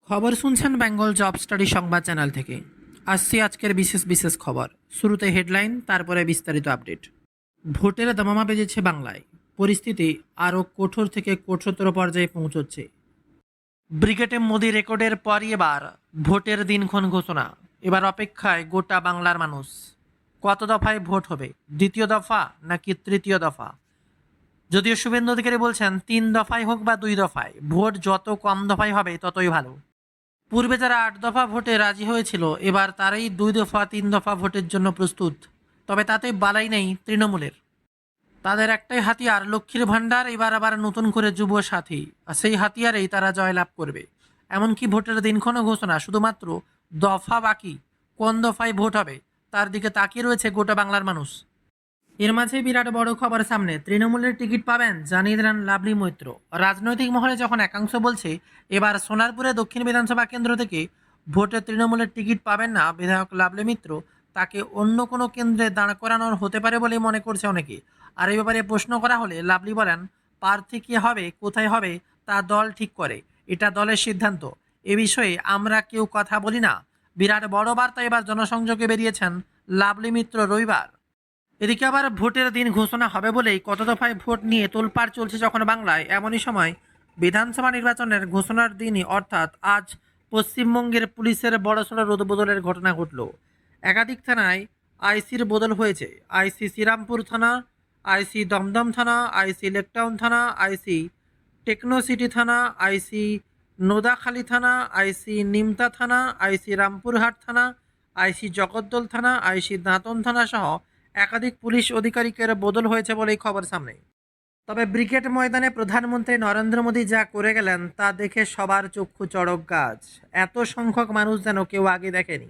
খবর শুনছেন Bengal job study সংবাদ চ্যানেল থেকে। আসছি আজকের বিশেষ বিশেষ খবর। শুরুতে হেডলাইন, তারপরে বিস্তারিত আপডেট। ভোটের দামামা বেজেছে বাংলায়। পরিস্থিতি আরও কঠোর থেকে কঠোরতর পর্যায়ে পৌঁছচ্ছে। ব্রিগেডে মোদি রেকর্ডের পরই এবার ভোটের দিনক্ষণ ঘোষণা। এবার অপেক্ষায় গোটা বাংলার মানুষ। কত দফায় ভোট হবে, দ্বিতীয় দফা নাকি তৃতীয় দফা? যদিও শুভেন্দু অধিকারী বলছেন 3 দফায় হোক বা 2 দফায়, ভোট যত কম দফায় হবে ততই ভালো। পূর্বে যারা 8 দফা ভোটে রাজি হয়েছিল, এবার তারাই 2 দফা 3 দফা ভোটের জন্য প্রস্তুত। তবে তাতে বালাই নেই তৃণমূলের। তাদের একটাই হাতিয়ার, লক্ষ্মীর ভাণ্ডার, এবার আবার নতুন করে যুব সাথী। আর সেই হাতিয়ারেই তারা জয়লাভ করবে। এমনকি ভোটের দিনক্ষণও ঘোষণা, শুধুমাত্র দফা বাকি। কোন দফায় ভোট হবে তার দিকে তাকিয়ে রয়েছে গোটা বাংলার মানুষ। এর মাঝে বিরাট বড় খবর সামনে। তৃণমূলের টিকিট পাবেন জানিয়ে দিলেন লাভলি মৈত্র। রাজনৈতিক মহলে যখন একাংশ বলছে এবার সোনারপুরে দক্ষিণ বিধানসভা কেন্দ্র থেকে ভোটে তৃণমূলের টিকিট পাবেন না বিধায়ক লাভলি মিত্র, তাকে অন্য কোনো কেন্দ্রে দাঁড় করানোর হতে পারে বলেই মনে করছে অনেকে। আর এই ব্যাপারে প্রশ্ন করা হলে লাভলি বলেন, প্রার্থী কে হবে, কোথায় হবে তা দল ঠিক করে, এটা দলের সিদ্ধান্ত। এ বিষয়ে আমরা কেউ কথা বলি না। বিরাট বড় বার্তা এবার জনসংযোগে বেরিয়েছেন লাভলি মিত্র রবিবার। এদিকে আবার ভোটের দিন ঘোষণা হবে বলেই কত দফায় ভোট নিয়ে তোলপাড় চলছে যখন বাংলায়, এমনই সময় বিধানসভা নির্বাচনের ঘোষণার দিনই অর্থাৎ আজ পশ্চিমবঙ্গের পুলিশের বড়সড় রদবদলের ঘটনা ঘটল। একাধিক থানায় আইসির বদল হয়েছে। আইসি শ্রীরামপুর থানা, আইসি দমদম থানা, আইসি লেকটাউন থানা, আইসি টেকনো সিটি থানা, আইসি নোদাখালী থানা, আইসি নিমতা থানা, আইসি রামপুরহাট থানা, আইসি জগদ্দল থানা, আইসি দাঁতন থানা সহ একাধিক পুলিশ আধিকারিকের বদল হয়েছে বলেই খবর সামনে। তবে ব্রিগেড ময়দানে প্রধানমন্ত্রী নরেন্দ্র মোদী যা করে গেলেন তা দেখে সবার চক্ষু চড়ক গাছ। এত সংখ্যক মানুষ যেন কেউ আগে দেখেনি।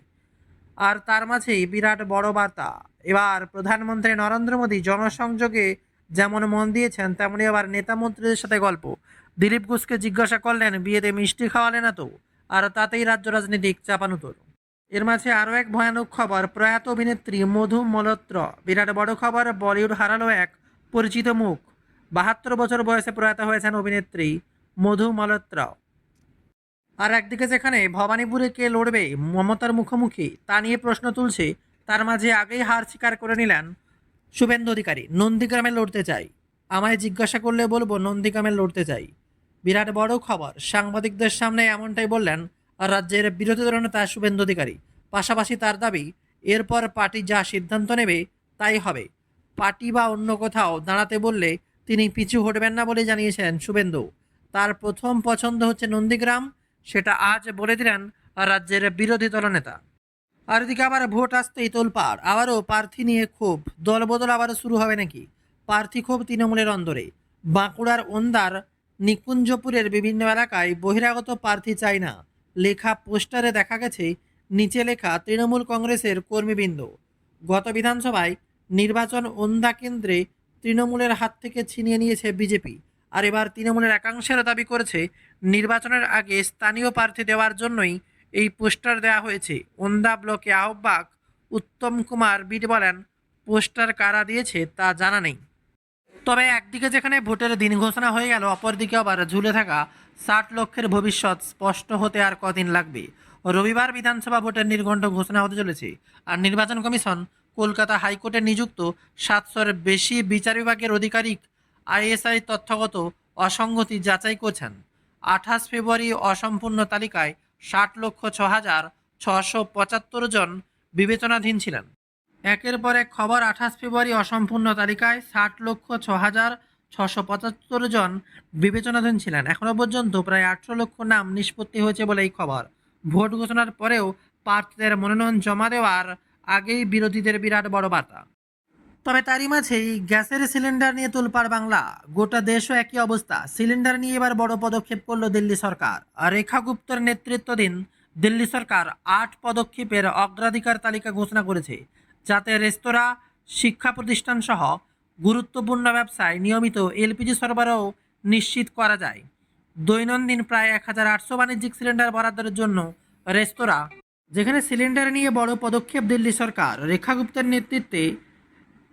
আর তার মাঝেই বিরাট বড় বার্তা। এবার প্রধানমন্ত্রী নরেন্দ্র মোদী জনসংযোগে যেমন মন দিয়েছেন, তেমনি আবার নেতা মন্ত্রীদের সাথে গল্প। দিলীপ ঘোষকে জিজ্ঞাসা করলেন, বিয়েতে মিষ্টি খাওয়ালে না তো? আর তাতেই রাজ্য রাজনীতিক চাপানুতর। এর মাঝে আরও এক ভয়ানক খবর, প্রয়াত অভিনেত্রী মধু মলত্র। বিরাট বড় খবর, বলিউড হারালো এক পরিচিত মুখ। 72 বছর বয়সে প্রয়াত হয়েছেন অভিনেত্রী মধু মলত্র। আর একদিকে যেখানে ভবানীপুরে কে লড়বে মমতার মুখোমুখি তা নিয়ে প্রশ্ন তুলছে, তার মাঝে আগেই হার স্বীকার করে নিলেন শুভেন্দু অধিকারী। নন্দীগ্রামে লড়তে চাই, আমায় জিজ্ঞাসা করলে বলবো নন্দীগ্রামে লড়তে চাই। বিরাট বড় খবর, সাংবাদিকদের সামনে এমনটাই বললেন রাজ্যের বিরোধী দলনেতা শুভেন্দু অধিকারী। পাশাপাশি তার দাবি, এরপর পার্টি যা সিদ্ধান্ত নেবে তাই হবে। পার্টি বা অন্য কোথাও দাঁড়াতে বললে তিনি পিছু হটবেন না বলে জানিয়েছেন শুভেন্দু। তার প্রথম পছন্দ হচ্ছে নন্দীগ্রাম, সেটা আজ বলে দিলেন রাজ্যের বিরোধী দলনেতা। আর এদিকে আবার ভোট আসতেই তোলপাড়, আবারও প্রার্থী নিয়ে ক্ষোভ। দলবদল আবারও শুরু হবে নাকি? প্রার্থী ক্ষোভ তৃণমূলের অন্দরে। বাঁকুড়ার ওন্দার নিকুঞ্জপুরের বিভিন্ন এলাকায় বহিরাগত প্রার্থী চাই না লেখা পোস্টারে দেখা গেছে নিচে লেখা তৃণমূল কংগ্রেসের কর্মীবৃন্দ। গত বিধানসভায় নির্বাচন ওন্দা কেন্দ্রে তৃণমূলের হাত থেকে ছিনিয়ে নিয়েছে বিজেপি। আর এবার তৃণমূলের একাংশের দাবি করেছে নির্বাচনের আগে স্থানীয় প্রার্থী দেওয়ার জন্যই এই পোস্টার দেওয়া হয়েছে। ওন্দা ব্লকে আহ্বায়ক উত্তম কুমার বিট বলেন, পোস্টার কারা দিয়েছে তা জানা নেই। তবে একদিকে যেখানে ভোটের দিন ঘোষণা হয়ে গেল, অপরদিকে আবার ঝুলে থাকা 60 লক্ষের ভবিষ্যৎ স্পষ্ট হতে আর কদিন লাগবে। রবিবার বিধানসভা ভোটের নির্ঘণ্ট ঘোষণা হতে চলেছে। আর নির্বাচন কমিশন কলকাতা হাইকোর্টে নিযুক্ত 700-র বেশি বিচার বিভাগের আধিকারিক আইএসআই তথ্যগত অসঙ্গতি যাচাই করছেন। 28 ফেব্রুয়ারি অসম্পূর্ণ তালিকায় 60,06,675 জন বিবেচনাধীন ছিলেন। একের পর এক খবর, 28 ফেব্রুয়ারি অসম্পূর্ণ তালিকায় 60,06,675 জন বিবেচনাধীন ছিলেন। এখনও পর্যন্ত প্রায় 18 লক্ষ নাম নিষ্পত্তি হয়েছে বলে এই খবর। ভোট ঘোষণার পরেও প্রার্থীদের মনোনয়ন জমা দেওয়ার আগেই বিরোধীদের বিরাট বড় বার্তা। তবে তারই মাঝেই গ্যাসের সিলিন্ডার নিয়ে তোলপাড় বাংলা। গোটা দেশও একই অবস্থা। সিলিন্ডার নিয়ে এবার বড় পদক্ষেপ করল দিল্লি সরকার। আর রেখা গুপ্তর নেতৃত্বাধীন দিল্লি সরকার 8 পদক্ষেপের অগ্রাধিকার তালিকা ঘোষণা করেছে, যাতে রেস্তোরাঁ, শিক্ষা প্রতিষ্ঠান সহ গুরুত্বপূর্ণ ব্যবসায় নিয়মিত এলপিজি সরবরাহ নিশ্চিত করা যায়। দৈনন্দিন প্রায় 1800 বাণিজ্যিক সিলিন্ডার বরাদ্দের জন্য রেস্তোরাঁ। যেখানে সিলিন্ডার নিয়ে বড় পদক্ষেপ দিল্লি সরকার। রেখা গুপ্তের নেতৃত্বে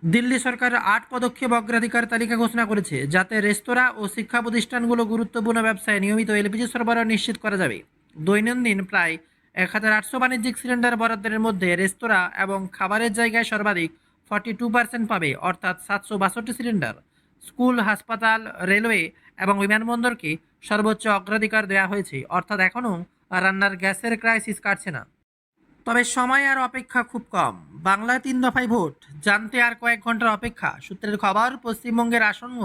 দিল্লি সরকার 8 পদক্ষেপ অগ্রাধিকার তালিকা ঘোষণা করেছে, যাতে রেস্তোরাঁ ও শিক্ষা প্রতিষ্ঠানগুলো গুরুত্বপূর্ণ ব্যবসায় নিয়মিত এলপিজি সরবরাহ নিশ্চিত করা যাবে। দৈনন্দিন প্রায় 1,800 বাণিজ্যিক সিলিন্ডার বরাদ্দের মধ্যে রেস্তোরাঁ এবং খাবারের জায়গায় সর্বাধিক 42% পাবে, অর্থাৎ 762 সিলিন্ডার। স্কুল, হাসপাতাল, রেলওয়ে এবং বিমানবন্দরকে সর্বোচ্চ অগ্রাধিকার দেওয়া হয়েছে, অর্থাৎ এখনও রান্নার গ্যাসের ক্রাইসিস কাটছে না। তবে সময় আর অপেক্ষা খুব কম। বাংলায় 3 দফায় ভোট, জানতে আর কয়েক ঘন্টার অপেক্ষা। সূত্রের খবর, পশ্চিমবঙ্গের আসন্ন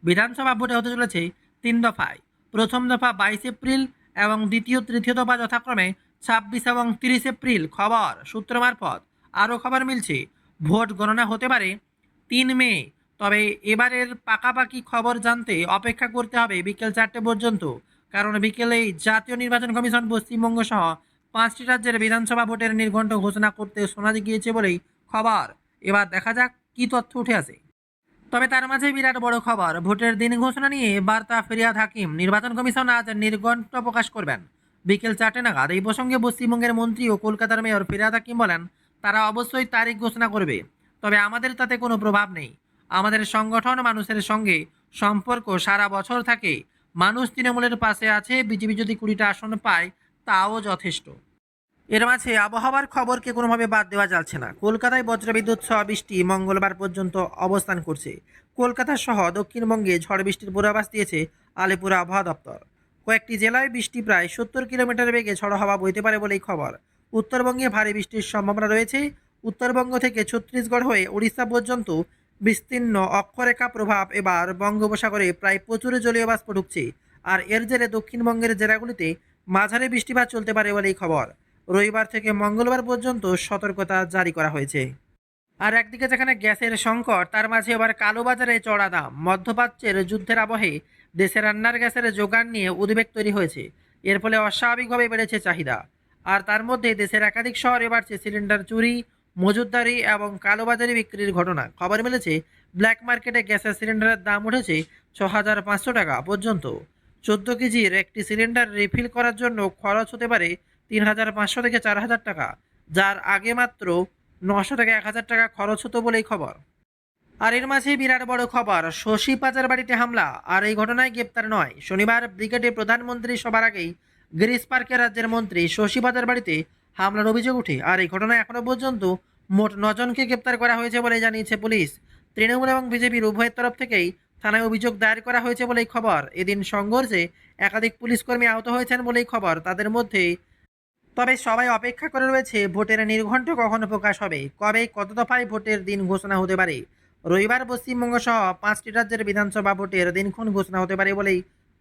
বিধানসভা ভোটে হতে চলেছে 3 দফায়। প্রথম দফা 22 এপ্রিল এবং দ্বিতীয় তৃতীয় দফা যথাক্রমে 26 এবং 30 এপ্রিল। খবর সূত্র মারফত আরও খবর মিলছে, ভোট গণনা হতে পারে 3 মে। তবে এবারের পাকাপাকি খবর জানতে অপেক্ষা করতে হবে বিকেল 4টে পর্যন্ত, কারণ বিকেলেই জাতীয় নির্বাচন কমিশন পশ্চিমবঙ্গ সহ 5টি রাজ্যের বিধানসভা ভোটের নির্ঘণ্ট ঘোষণা করতে শোনা গিয়েছে বলেই খবর। এবার দেখা যাক কি তথ্য উঠে আসে। তবে তার মাঝে বিরাট বড় খবর, ভোটের দিন ঘোষণা নিয়ে বার্তা ফিরিয়াদ হাকিম। নির্বাচন কমিশন আজ নির্ঘণ্ট প্রকাশ করবেন বিকেল 4টে নাগাদ। এই প্রসঙ্গে পশ্চিমবঙ্গের মন্ত্রী ও কলকাতার মেয়র ফিরিয়াদ হাকিম বলেন, তারা অবশ্যই তারিখ ঘোষণা করবে, তবে আমাদের তাতে কোনো প্রভাব নেই। আমাদের সংগঠন মানুষের সঙ্গে সম্পর্ক সারা বছর থাকে। মানুষ তৃণমূলের পাশে আছে, বিজেপি যদি 20টা আসন পায় তাও যথেষ্ট। এর মাঝে আবহাওয়ার খবরকে কোনোভাবে বাদ দেওয়া যাচ্ছে না। কলকাতায় বজ্রবিদ্যুৎ সহ বৃষ্টি মঙ্গলবার পর্যন্ত অবস্থান করছে। কলকাতা সহ দক্ষিণবঙ্গে ঝড় বৃষ্টির পূর্বাভাস দিয়েছে আলিপুর আবহাওয়া দপ্তর। কয়েকটি জেলায় বৃষ্টি প্রায় 70 কিলোমিটার বেগে ঝড়ো হাওয়া বইতে পারে বলেই খবর। উত্তরবঙ্গে ভারী বৃষ্টির সম্ভাবনা রয়েছে। উত্তরবঙ্গ থেকে ছত্তিশগড় হয়ে উড়িষ্যা পর্যন্ত বিস্তীর্ণ অক্ষরেখা প্রভাব। এবার বঙ্গোপসাগরে প্রায় প্রচুর জলীয় বাষ্প ঢুকছে, আর এর জেরে দক্ষিণবঙ্গের জেলাগুলিতে মাঝারি বৃষ্টিপাত চলতে পারে বলেই খবর। রবিবার থেকে মঙ্গলবার পর্যন্ত সতর্কতা জারি করা হয়েছে। আর একদিকে যেখানে গ্যাসের সংকট, তার মাঝে এবার কালোবাজারে চড়া দাম। মধ্যপ্রাচ্যের যুদ্ধের আবহে দেশে রান্নার গ্যাসের যোগান নিয়ে উদ্বেগ তৈরি হয়েছে। এর ফলে অস্বাভাবিকভাবে বেড়েছে চাহিদা। আর তার মধ্যে দেশের একাধিক শহরে বাড়ছে সিলিন্ডার চুরি, মজুতদারি এবং কালোবাজারি বিক্রির ঘটনা। খবর মিলেছে, ব্ল্যাক মার্কেটে গ্যাসের সিলিন্ডারের দাম উঠেছে 6,500 টাকা পর্যন্ত। 14 কেজির একটি সিলিন্ডার রিফিল করার জন্য খরচ হতে পারে 3,500 থেকে 4,000 টাকা, যার আগে মাত্র 900 থেকে 1,000 টাকা খরচ হতো বলেই খবর। আর এর মাঝে বিরাট বড় খবর, শশী পাজার বাড়িতে হামলা, আর এই ঘটনায় গ্রেপ্তার নয়। শনিবার ব্রিগেডে প্রধানমন্ত্রী সবার আগেই গ্রিস পার্কে রাজ্যের মন্ত্রী শশী পাজার বাড়িতে হামলার অভিযোগ ওঠে। আর এই ঘটনায় এখনও পর্যন্ত মোট 9জনকে গ্রেপ্তার করা হয়েছে বলে জানিয়েছে পুলিশ। তৃণমূল এবং বিজেপির উভয়ের তরফ থেকেই থানায় অভিযোগ দায়ের করা হয়েছে বলেই খবর। এদিন সংঘর্ষে একাধিক পুলিশকর্মী আহত হয়েছেন বলেই খবর। তাদের মধ্যে তবে সবাই অপেক্ষা করে রয়েছে ভোটের নির্ঘণ্ট কখন প্রকাশ হবে, কবে কত দফায় ভোটের দিন ঘোষণা হতে পারে। রবিবার পশ্চিমবঙ্গ সহ 5টি রাজ্যের বিধানসভা ভোটের দিনক্ষণ ঘোষণা হতে পারে বলেই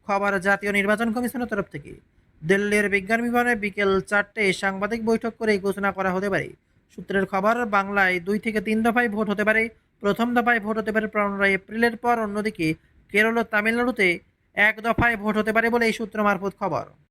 খবর জাতীয় নির্বাচন কমিশনের তরফ থেকে। দিল্লির বিজ্ঞান ভবনে বিকেল 4টে সাংবাদিক বৈঠক করে ঘোষণা করা হতে পারে। সূত্রের খবর, বাংলায় 2 থেকে 3 দফায় ভোট হতে পারে। প্রথম দফায় ভোট হতে পারে 15 এপ্রিলের পর। অন্যদিকে কেরল ও তামিলনাড়ুতে 1 দফায় ভোট হতে পারে বলে এই সূত্র মারফত খবর।